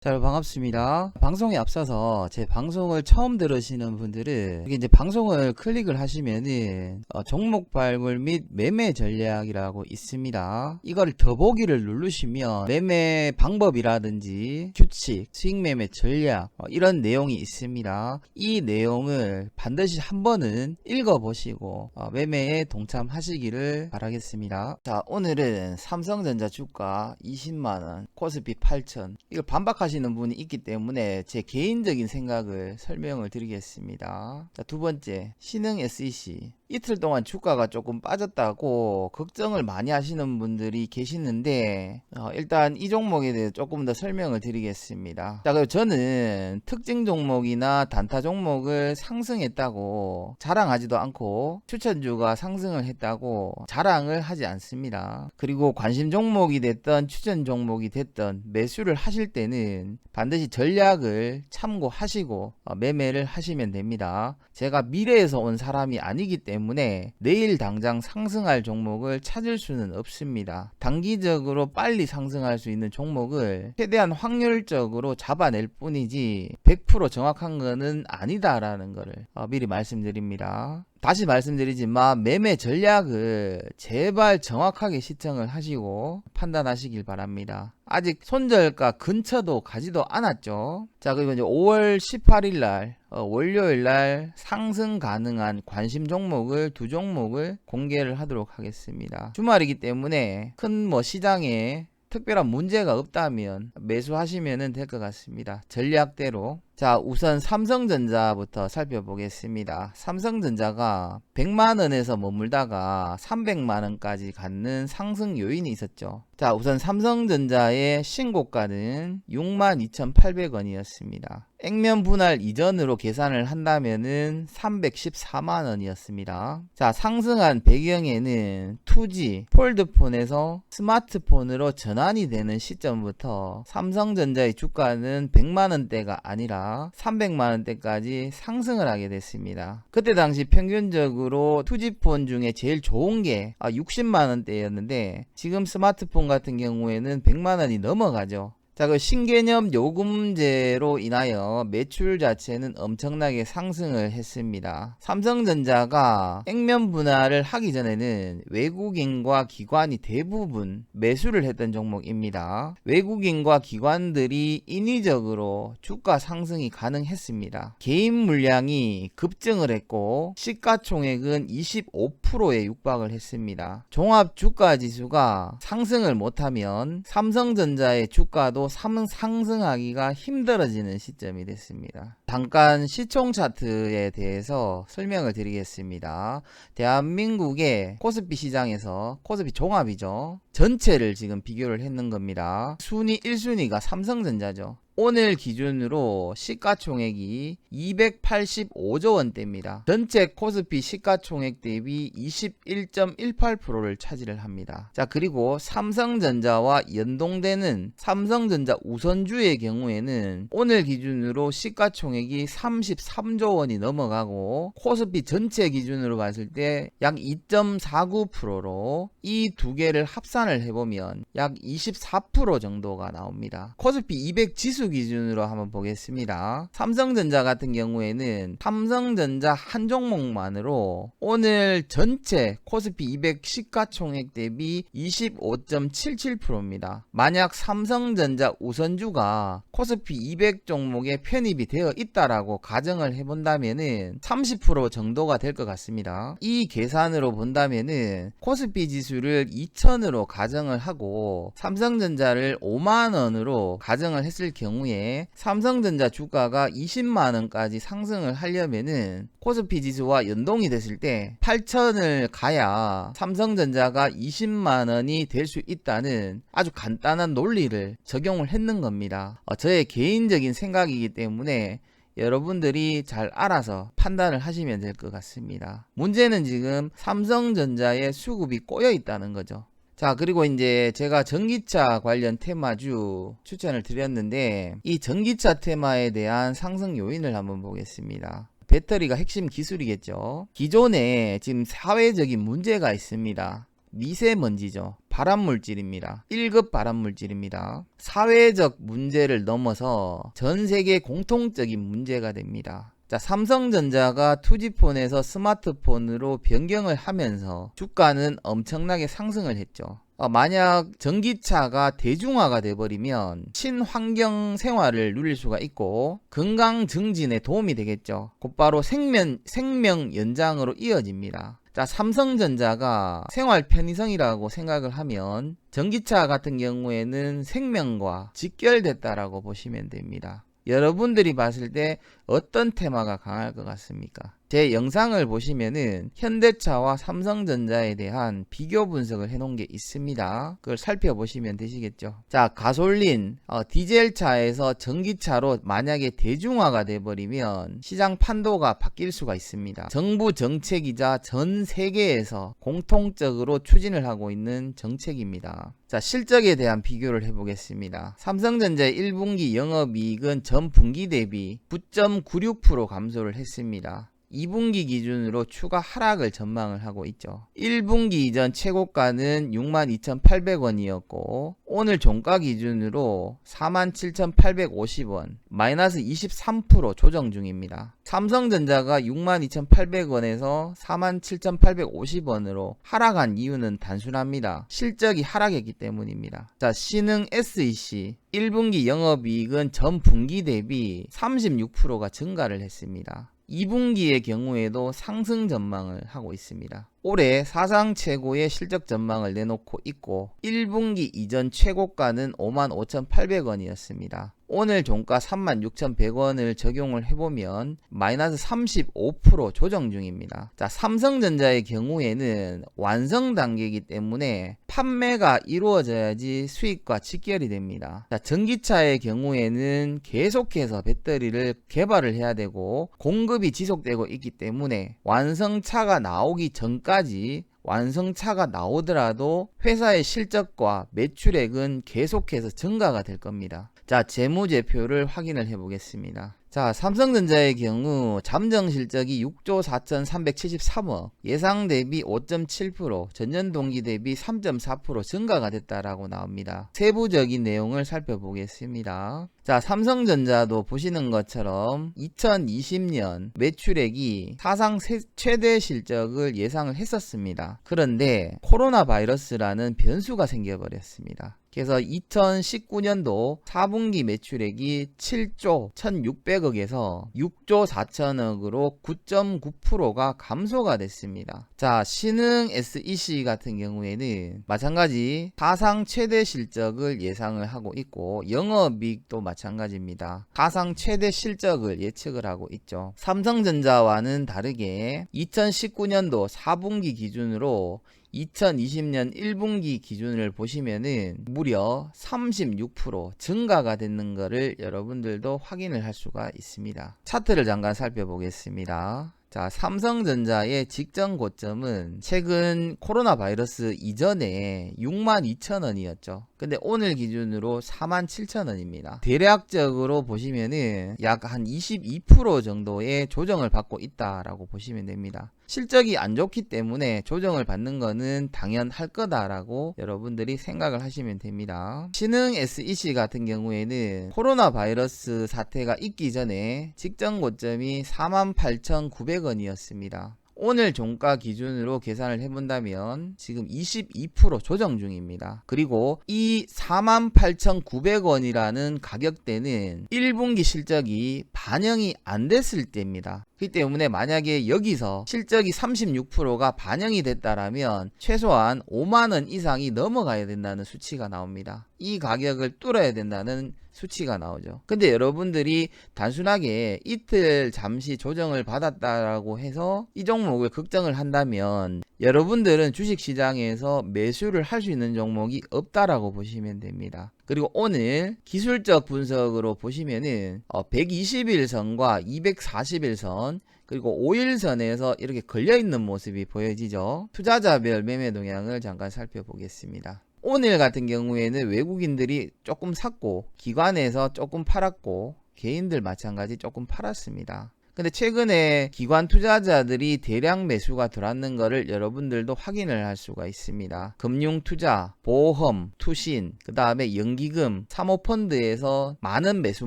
자, 여러분 반갑습니다. 방송에 앞서서 제 방송을 처음 들으시는 분들은 여기 이제 방송을 클릭을 하시면은 종목 발굴 및 매매 전략이라고 있습니다. 이걸 더보기를 누르시면 매매 방법이라든지 규칙, 수익 매매 전략 이런 내용이 있습니다. 이 내용을 반드시 한 번은 읽어보시고 매매에 동참하시기를 바라겠습니다. 자, 오늘은 삼성전자 주가 20만원, 코스피 8천 이걸 반박하시는 분이 있기 때문에 제 개인적인 생각을 설명을 드리겠습니다. 자, 두 번째, 신흥 SEC 이틀 동안 주가가 조금 빠졌다고 걱정을 많이 하시는 분들이 계시는데 일단 이 종목에 대해서 조금 더 설명을 드리겠습니다. 자, 그리고 저는 특징 종목이나 단타 종목을 상승했다고 자랑하지도 않고 추천주가 상승을 했다고 자랑을 하지 않습니다. 그리고 관심 종목이 됐던 추천 종목이 됐던 매수를 하실 때는 반드시 전략을 참고하시고 매매를 하시면 됩니다. 제가 미래에서 온 사람이 아니기 때문에 내일 당장 상승할 종목을 찾을 수는 없습니다. 단기적으로 빨리 상승할 수 있는 종목을 최대한 확률적으로 잡아낼 뿐이지 100% 정확한 거는 아니다라는 거를 미리 말씀드립니다. 다시 말씀드리지만 매매 전략을 제발 정확하게 시청을 하시고 판단하시길 바랍니다. 아직 손절가 근처도 가지도 않았죠. 자, 그리고 이제 5월 18일 날 월요일 날 상승 가능한 관심 종목을 두 종목을 공개를 하도록 하겠습니다. 주말이기 때문에 큰 시장에 특별한 문제가 없다면 매수하시면 될 것 같습니다. 전략대로. 자, 우선 삼성전자부터 살펴보겠습니다. 삼성전자가 100만원에서 머물다가 300만원까지 갖는 상승 요인이 있었죠. 자, 우선 삼성전자의 신고가는 62,800원이었습니다. 액면 분할 이전으로 계산을 한다면은 314만원이었습니다. 자, 상승한 배경에는 2G 폴드폰에서 스마트폰으로 전환이 되는 시점부터 삼성전자의 주가는 100만원대가 아니라 300만원대까지 상승을 하게 됐습니다. 그때 당시 평균적으로 2G폰 중에 제일 좋은 게 60만원대였는데 지금 스마트폰 같은 경우에는 100만원이 넘어가죠. 자, 그 신개념 요금제로 인하여 매출 자체는 엄청나게 상승을 했습니다. 삼성전자가 액면 분할을 하기 전에는 외국인과 기관이 대부분 매수를 했던 종목입니다. 외국인과 기관들이 인위적으로 주가 상승이 가능했습니다. 개인 물량이 급증을 했고 시가총액은 25%에 육박을 했습니다. 종합 주가 지수가 상승을 못하면 삼성전자의 주가도 상승하기가 힘들어지는 시점이 됐습니다. 잠깐 시총 차트에 대해서 설명을 드리겠습니다. 대한민국의 코스피 시장에서 코스피 종합이죠. 전체를 지금 비교를 했는 겁니다. 순위 1순위가 삼성전자죠. 오늘 기준으로 시가총액이 285조 원대입니다. 전체 코스피 시가총액 대비 21.18%를 차지를 합니다. 자, 그리고 삼성전자와 연동되는 삼성전자 우선주의 경우에는 오늘 기준으로 시가총액이 33조 원이 넘어가고 코스피 전체 기준으로 봤을 때 약 2.49%로 이 두 개를 합산을 해보면 약 24% 정도가 나옵니다. 코스피 200 지수 기준으로 한번 보겠습니다. 삼성전자 같은 경우에는 삼성전자 한 종목만으로 오늘 전체 코스피 200 시가총액 대비 25.77%입니다. 만약 삼성전자 우선주가 코스피 200 종목에 편입이 되어 있다라고 가정을 해본다면은 30% 정도가 될 것 같습니다. 이 계산으로 본다면은 코스피 지수를 2000으로 가정을 하고 삼성전자를 5만원으로 가정을 했을 경우에 삼성전자 주가가 20만원까지 상승을 하려면은 코스피 지수와 연동이 됐을 때 8천을 가야 삼성전자가 20만원이 될 수 있다는 아주 간단한 논리를 적용을 했는 겁니다. 저의 개인적인 생각이기 때문에 여러분들이 잘 알아서 판단을 하시면 될 것 같습니다. 문제는 지금 삼성전자의 수급이 꼬여 있다는 거죠. 자, 그리고 이제 제가 전기차 관련 테마주 추천을 드렸는데 이 전기차 테마에 대한 상승 요인을 한번 보겠습니다. 배터리가 핵심 기술이겠죠. 기존에 지금 사회적인 문제가 있습니다. 미세먼지죠. 발암물질입니다. 1급 발암물질입니다. 사회적 문제를 넘어서 전 세계 공통적인 문제가 됩니다. 자, 삼성전자가 투지폰에서 스마트폰으로 변경을 하면서 주가는 엄청나게 상승을 했죠. 만약 전기차가 대중화가 돼버리면 친환경 생활을 누릴 수가 있고 건강 증진에 도움이 되겠죠. 곧바로 생명 연장으로 이어집니다. 자, 삼성전자가 생활 편의성이라고 생각을 하면 전기차 같은 경우에는 생명과 직결됐다라고 보시면 됩니다. 여러분들이 봤을 때 어떤 테마가 강할 것 같습니까? 제 영상을 보시면은 현대차와 삼성전자에 대한 비교 분석을 해놓은 게 있습니다. 그걸 살펴보시면 되시겠죠. 자, 가솔린, 디젤차에서 전기차로 만약에 대중화가 돼버리면 시장 판도가 바뀔 수가 있습니다. 정부 정책이자 전 세계에서 공통적으로 추진을 하고 있는 정책입니다. 자, 실적에 대한 비교를 해보겠습니다. 삼성전자의 1분기 영업이익은 전 분기 대비 9.96% 감소를 했습니다. 2분기 기준으로 추가 하락을 전망을 하고 있죠. 1분기 이전 최고가는 62,800원이었고 오늘 종가 기준으로 47,850원, 마이너스 23% 조정 중입니다. 삼성전자가 62,800원에서 47,850원으로 하락한 이유는 단순합니다. 실적이 하락했기 때문입니다. 자, 신흥 SEC 1분기 영업이익은 전 분기 대비 36%가 증가를 했습니다. 2분기의 경우에도 상승 전망을 하고 있습니다. 올해 사상 최고의 실적 전망을 내놓고 있고 1분기 이전 최고가는 55,800원이었습니다. 오늘 종가 36,100원을 적용을 해보면 마이너스 35% 조정 중입니다. 자, 삼성전자의 경우에는 완성 단계이기 때문에 판매가 이루어져야지 수익과 직결이 됩니다. 자, 전기차의 경우에는 계속해서 배터리를 개발을 해야 되고 공급이 지속되고 있기 때문에 완성차가 나오기 전까지 완성차가 나오더라도 회사의 실적과 매출액은 계속해서 증가가 될 겁니다. 자, 재무제표를 확인을 해 보겠습니다. 자, 삼성전자의 경우 잠정 실적이 6조 4,373억, 예상 대비 5.7%, 전년 동기 대비 3.4% 증가가 됐다라고 나옵니다. 세부적인 내용을 살펴보겠습니다. 자, 삼성전자도 보시는 것처럼 2020년 매출액이 사상 최대 실적을 예상을 했었습니다. 그런데 코로나 바이러스라는 변수가 생겨버렸습니다. 그래서 2019년도 4분기 매출액이 7조 1,600억에서 6조 4천억으로 9.9%가 감소가 됐습니다. 자, 신흥 SEC 같은 경우에는 마찬가지 사상 최대 실적을 예상을 하고 있고 영업이익도 마찬가지입니다. 사상 최대 실적을 예측을 하고 있죠. 삼성전자와는 다르게 2019년도 4분기 기준으로 2020년 1분기 기준을 보시면은 무려 36% 증가가 되는 것을 여러분들도 확인을 할 수가 있습니다. 차트를 잠깐 살펴보겠습니다. 자, 삼성전자의 직전 고점은 최근 코로나 바이러스 이전에 62,000원이었죠. 근데 오늘 기준으로 47,000원입니다. 대략적으로 보시면은 약 한 22% 정도의 조정을 받고 있다라고 보시면 됩니다. 실적이 안 좋기 때문에 조정을 받는 거는 당연할 거다라고 여러분들이 생각을 하시면 됩니다. 신흥 SEC 같은 경우에는 코로나 바이러스 사태가 있기 전에 직전 고점이 48,900원이었습니다. 오늘 종가 기준으로 계산을 해본다면 지금 22% 조정 중입니다. 그리고 이 48,900원이라는 가격대는 1분기 실적이 반영이 안 됐을 때입니다. 그렇기 때문에 만약에 여기서 실적이 36%가 반영이 됐다라면 최소한 5만원 이상이 넘어가야 된다는 수치가 나옵니다. 이 가격을 뚫어야 된다는 수치가 나오죠. 근데 여러분들이 단순하게 이틀 잠시 조정을 받았다라고 해서 이 종목을 걱정을 한다면 여러분들은 주식시장에서 매수를 할 수 있는 종목이 없다라고 보시면 됩니다. 그리고 오늘 기술적 분석으로 보시면은 120일선과 240일선 그리고 5일선에서 이렇게 걸려있는 모습이 보여지죠. 투자자별 매매 동향을 잠깐 살펴보겠습니다. 오늘 같은 경우에는 외국인들이 조금 샀고 기관에서 조금 팔았고 개인들 마찬가지 조금 팔았습니다. 근데 최근에 기관 투자자들이 대량 매수가 들어왔는 거를 여러분들도 확인을 할 수가 있습니다. 금융투자, 보험, 투신, 그 다음에 연기금, 사모펀드에서 많은 매수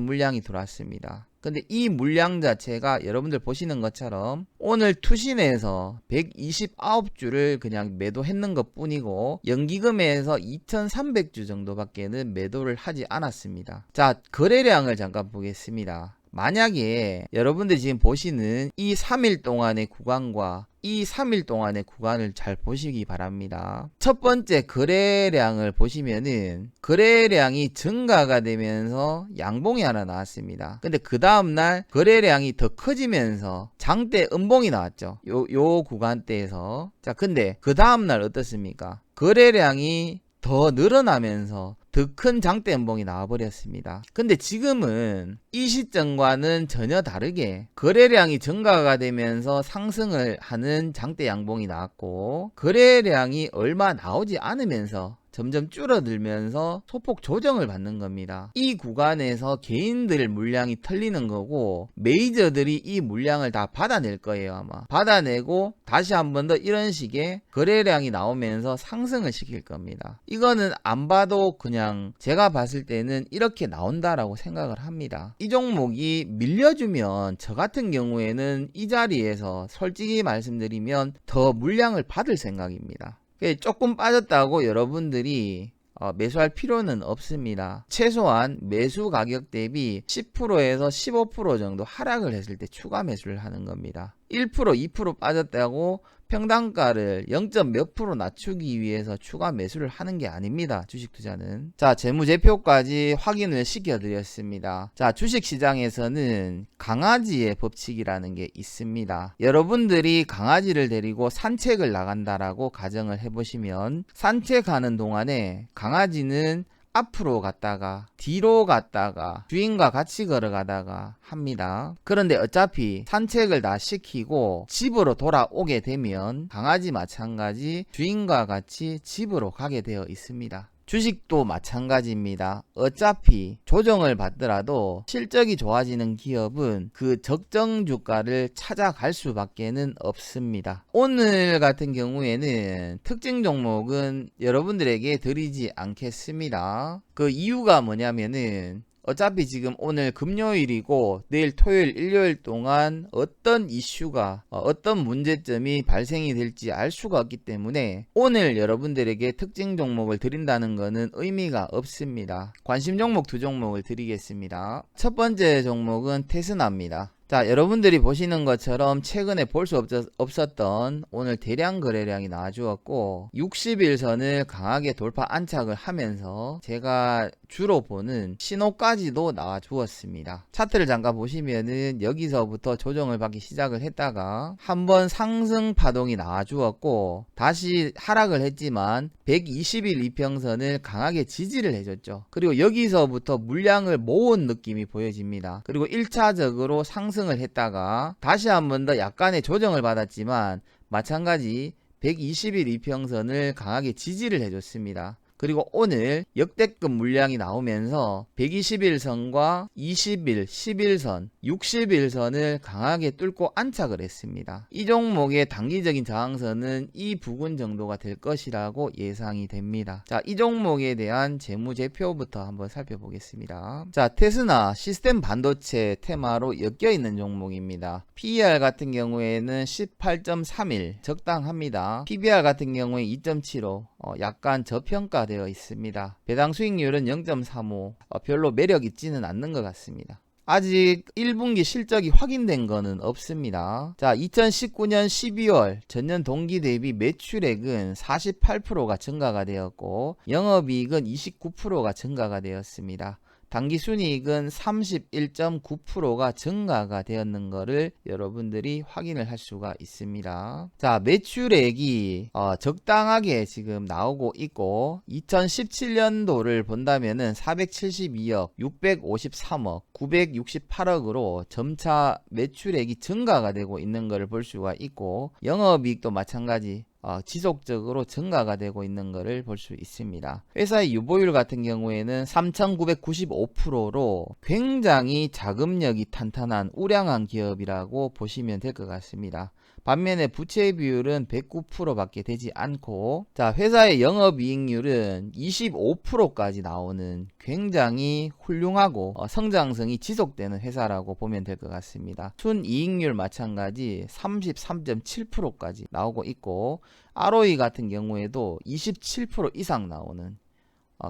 물량이 들어왔습니다. 근데 이 물량 자체가 여러분들 보시는 것처럼 오늘 투신에서 129주를 그냥 매도했는 것 뿐이고 연기금에서 2300주 정도밖에는 매도를 하지 않았습니다. 자, 거래량을 잠깐 보겠습니다. 만약에 여러분들이 지금 보시는 이 3일 동안의 구간과 이 3일 동안의 구간을 잘 보시기 바랍니다. 첫 번째 거래량을 보시면은 거래량이 증가가 되면서 양봉이 하나 나왔습니다. 근데 그 다음날 거래량이 더 커지면서 장대 음봉이 나왔죠. 요 구간대에서. 자, 근데 그 다음날 어떻습니까? 거래량이 더 늘어나면서 더 큰 장대 연봉이 나와버렸습니다. 근데 지금은 이 시점과는 전혀 다르게 거래량이 증가가 되면서 상승을 하는 장대 양봉이 나왔고 거래량이 얼마 나오지 않으면서 점점 줄어들면서 소폭 조정을 받는 겁니다. 이 구간에서 개인들 물량이 털리는 거고 메이저들이 이 물량을 다 받아낼 거예요. 아마 받아내고 다시 한 번 더 이런 식의 거래량이 나오면서 상승을 시킬 겁니다. 이거는 안 봐도 그냥 제가 봤을 때는 이렇게 나온다라고 생각을 합니다. 이 종목이 밀려주면 저 같은 경우에는 이 자리에서 솔직히 말씀드리면 더 물량을 받을 생각입니다. 조금 빠졌다고 여러분들이 매수할 필요는 없습니다. 최소한 매수 가격 대비 10%에서 15% 정도 하락을 했을 때 추가 매수를 하는 겁니다. 1%, 2% 빠졌다고 평단가를 0. 몇 프로 낮추기 위해서 추가 매수를 하는 게 아닙니다. 주식 투자는. 자, 재무제표까지 확인을 시켜드렸습니다. 자, 주식시장에서는 강아지의 법칙이라는 게 있습니다. 여러분들이 강아지를 데리고 산책을 나간다라고 가정을 해보시면 산책하는 동안에 강아지는 앞으로 갔다가 뒤로 갔다가 주인과 같이 걸어가다가 합니다. 그런데 어차피 산책을 다 시키고 집으로 돌아오게 되면 강아지 마찬가지 주인과 같이 집으로 가게 되어 있습니다. 주식도 마찬가지입니다. 어차피 조정을 받더라도 실적이 좋아지는 기업은 그 적정 주가를 찾아갈 수밖에는 없습니다. 오늘 같은 경우에는 특징 종목은 여러분들에게 드리지 않겠습니다. 그 이유가 뭐냐면은 어차피 지금 오늘 금요일이고 내일 토요일 일요일 동안 어떤 이슈가 어떤 문제점이 발생이 될지 알 수가 없기 때문에 오늘 여러분들에게 특징 종목을 드린다는 것은 의미가 없습니다. 관심 종목 두 종목을 드리겠습니다. 첫 번째 종목은 테스나입니다. 자, 여러분들이 보시는 것처럼 최근에 볼 수 없었던 오늘 대량 거래량이 나와주었고 60일선을 강하게 돌파 안착을 하면서 제가 주로 보는 신호까지도 나와주었습니다. 차트를 잠깐 보시면은 여기서부터 조정을 받기 시작을 했다가 한번 상승 파동이 나와주었고 다시 하락을 했지만 120일 이평선을 강하게 지지를 해줬죠. 그리고 여기서부터 물량을 모은 느낌이 보여집니다. 그리고 1차적으로 상승을 했다가 다시 한 번 더 약간의 조정을 받았지만 마찬가지 120일 이평선을 강하게 지지를 해줬습니다. 그리고 오늘 역대급 물량이 나오면서 120일선과 20일, 10일선, 60일선을 강하게 뚫고 안착을 했습니다. 이 종목의 단기적인 저항선은 이 부근 정도가 될 것이라고 예상이 됩니다. 자, 이 종목에 대한 재무제표부터 한번 살펴보겠습니다. 자, 테스나 시스템 반도체 테마로 엮여있는 종목입니다. PER 같은 경우에는 18.31 적당합니다. PBR 같은 경우에 2.75 약간 저평가되어 있습니다. 배당 수익률은 0.35 별로 매력 있지는 않는 것 같습니다. 아직 1분기 실적이 확인된 거는 없습니다. 자, 2019년 12월 전년 동기 대비 매출액은 48%가 증가가 되었고 영업이익은 29%가 증가가 되었습니다. 당기순이익은 31.9%가 증가가 되었는 것을 여러분들이 확인을 할 수가 있습니다. 자, 매출액이 적당하게 지금 나오고 있고 2017년도를 본다면은 472억, 653억, 968억으로 점차 매출액이 증가가 되고 있는 것을 볼 수가 있고 영업이익도 마찬가지 지속적으로 증가가 되고 있는 것을 볼 수 있습니다. 회사의 유보율 같은 경우에는 3,995%로 굉장히 자금력이 탄탄한 우량한 기업이라고 보시면 될 것 같습니다. 반면에 부채 비율은 109% 밖에 되지 않고, 자, 회사의 영업이익률은 25%까지 나오는 굉장히 훌륭하고 성장성이 지속되는 회사라고 보면 될 것 같습니다. 순이익률 마찬가지 33.7%까지 나오고 있고, ROE 같은 경우에도 27% 이상 나오는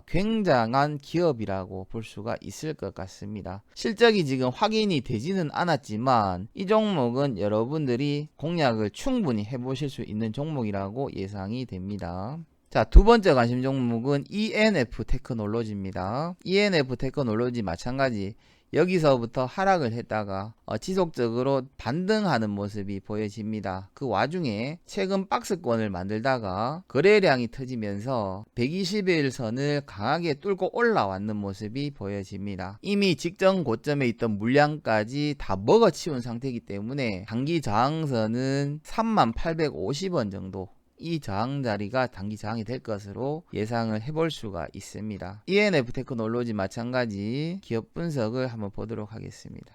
굉장한 기업이라고 볼 수가 있을 것 같습니다. 실적이 지금 확인이 되지는 않았지만 이 종목은 여러분들이 공략을 충분히 해보실 수 있는 종목이라고 예상이 됩니다. 자, 두 번째 관심 종목은 ENF 테크놀로지입니다. ENF 테크놀로지 마찬가지 여기서부터 하락을 했다가 지속적으로 반등하는 모습이 보여집니다. 그 와중에 최근 박스권을 만들다가 거래량이 터지면서 120일 선을 강하게 뚫고 올라왔는 모습이 보여집니다. 이미 직전 고점에 있던 물량까지 다 먹어치운 상태이기 때문에 단기 저항선은 3850원 정도, 이 저항 자리가 단기 저항이 될 것으로 예상을 해볼 수가 있습니다. ENF 테크놀로지 마찬가지 기업 분석을 한번 보도록 하겠습니다.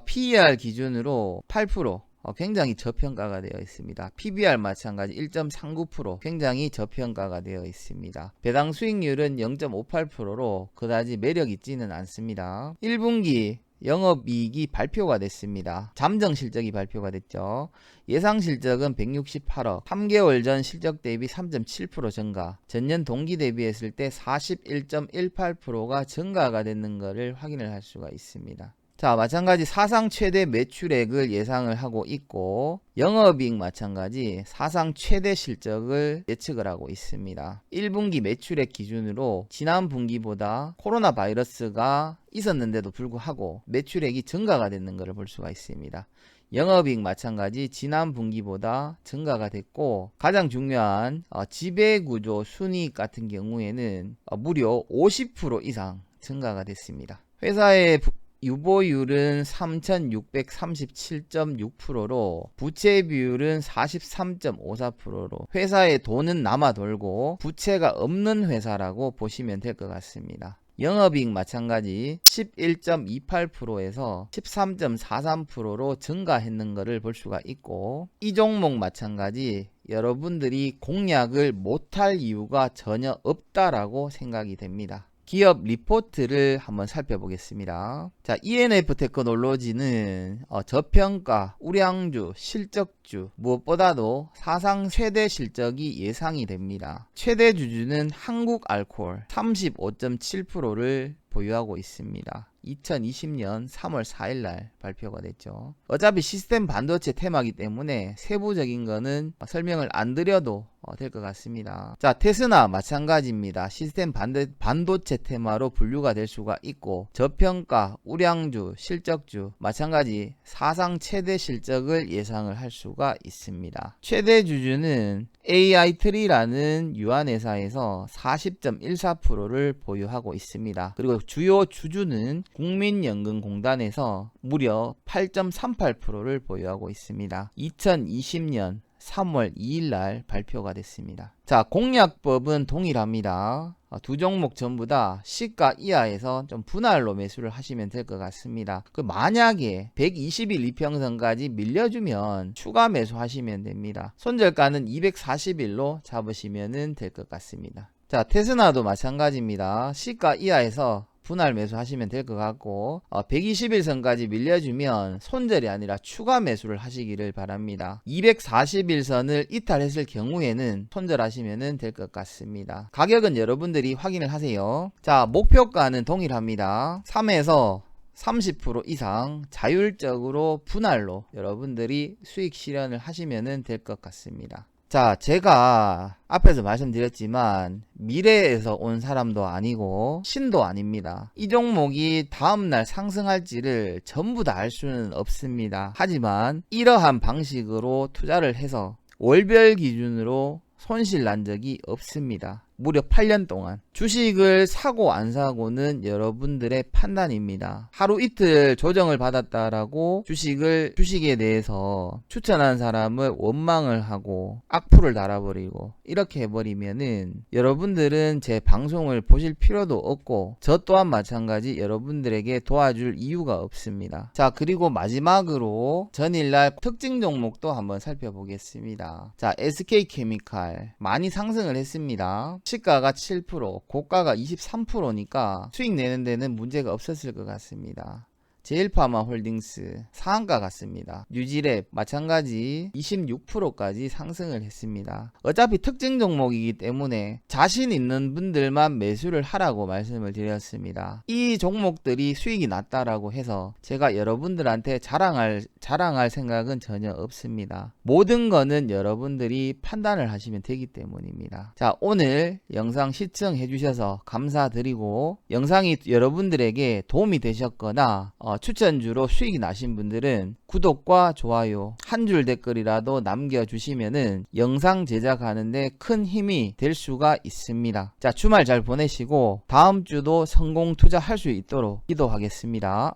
PER 기준으로 8%, 굉장히 저평가가 되어 있습니다. PBR 마찬가지 1.39%, 굉장히 저평가가 되어 있습니다. 배당 수익률은 0.58%로 그다지 매력 있지는 않습니다. 1분기 영업이익이 발표가 됐습니다. 잠정 실적이 발표가 됐죠. 예상 실적은 168억, 3개월 전 실적 대비 3.7% 증가, 전년 동기 대비했을 때 41.18%가 증가가 되는 것을 확인을 할 수가 있습니다. 자, 마찬가지 사상 최대 매출액을 예상을 하고 있고, 영업이익 마찬가지 사상 최대 실적을 예측을 하고 있습니다. 1분기 매출액 기준으로 지난 분기보다 코로나 바이러스가 있었는데도 불구하고 매출액이 증가가 되는 것을 볼 수가 있습니다. 영업이익 마찬가지 지난 분기보다 증가가 됐고, 가장 중요한 지배구조 순이익 같은 경우에는 무려 50% 이상 증가가 됐습니다. 회사의 유보율은 3637.6%로 부채 비율은 43.54%로 회사의 돈은 남아 돌고 부채가 없는 회사라고 보시면 될 것 같습니다. 영업이익 마찬가지 11.28%에서 13.43%로 증가했는 것을 볼 수가 있고, 이 종목 마찬가지 여러분들이 공략을 못할 이유가 전혀 없다라고 생각이 됩니다. 기업 리포트를 한번 살펴보겠습니다. 자, ENF 테크놀로지는 저평가, 우량주, 실적주, 무엇보다도 사상 최대 실적이 예상이 됩니다. 최대 주주는 한국알코올 35.7%를 보유하고 있습니다. 2020년 3월 4일날 발표가 됐죠. 어차피 시스템 반도체 테마이기 때문에 세부적인 거는 설명을 안 드려도 될 것 같습니다. 자, 테스나 마찬가지입니다. 시스템 반도체 테마로 분류가 될 수가 있고, 저평가, 우량주, 실적주 마찬가지 사상 최대 실적을 예상을 할 수가 있습니다. 최대 주주는 AI트리라는 유한회사에서 40.14%를 보유하고 있습니다. 그리고 주요 주주는 국민연금공단에서 무려 8.38%를 보유하고 있습니다. 2020년 3월 2일날 발표가 됐습니다. 자, 공략법은 동일합니다. 두 종목 전부 다 시가 이하에서 좀 분할로 매수를 하시면 될 것 같습니다. 만약에 120일 이평선까지 밀려주면 추가 매수하시면 됩니다. 손절가는 240일로 잡으시면 될 것 같습니다. 자, 테스나도 마찬가지입니다. 시가 이하에서 분할 매수하시면 될 것 같고, 120일 선까지 밀려주면 손절이 아니라 추가 매수를 하시기를 바랍니다. 240일 선을 이탈했을 경우에는 손절하시면 될 것 같습니다. 가격은 여러분들이 확인을 하세요. 자, 목표가는 동일합니다. 3에서 30% 이상 자율적으로 분할로 여러분들이 수익 실현을 하시면 될 것 같습니다. 자, 제가 앞에서 말씀드렸지만 미래에서 온 사람도 아니고 신도 아닙니다. 이 종목이 다음날 상승할지를 전부 다 알 수는 없습니다. 하지만 이러한 방식으로 투자를 해서 월별 기준으로 손실 난 적이 없습니다. 무려 8년 동안. 주식을 사고 안 사고는 여러분들의 판단입니다. 하루 이틀 조정을 받았다라고 주식에 대해서 추천한 사람을 원망을 하고 악플을 달아버리고 이렇게 해버리면은 여러분들은 제 방송을 보실 필요도 없고 저 또한 마찬가지 여러분들에게 도와줄 이유가 없습니다. 자, 그리고 마지막으로 전일날 특징 종목도 한번 살펴보겠습니다. 자, SK케미칼 많이 상승을 했습니다. 시가가 7%, 고가가 23%니까 수익 내는 데는 문제가 없었을 것 같습니다. 제일파마홀딩스 상한가 같습니다. 뉴지랩 마찬가지 26%까지 상승을 했습니다. 어차피 특징 종목이기 때문에 자신 있는 분들만 매수를 하라고 말씀을 드렸습니다. 이 종목들이 수익이 났다라고 해서 제가 여러분들한테 자랑할 생각은 전혀 없습니다. 모든 거는 여러분들이 판단을 하시면 되기 때문입니다. 자, 오늘 영상 시청해 주셔서 감사드리고 영상이 여러분들에게 도움이 되셨거나 추천주로 수익이 나신 분들은 구독과 좋아요 한 줄 댓글이라도 남겨주시면은 영상 제작하는데 큰 힘이 될 수가 있습니다. 자, 주말 잘 보내시고 다음 주도 성공 투자할 수 있도록 기도하겠습니다.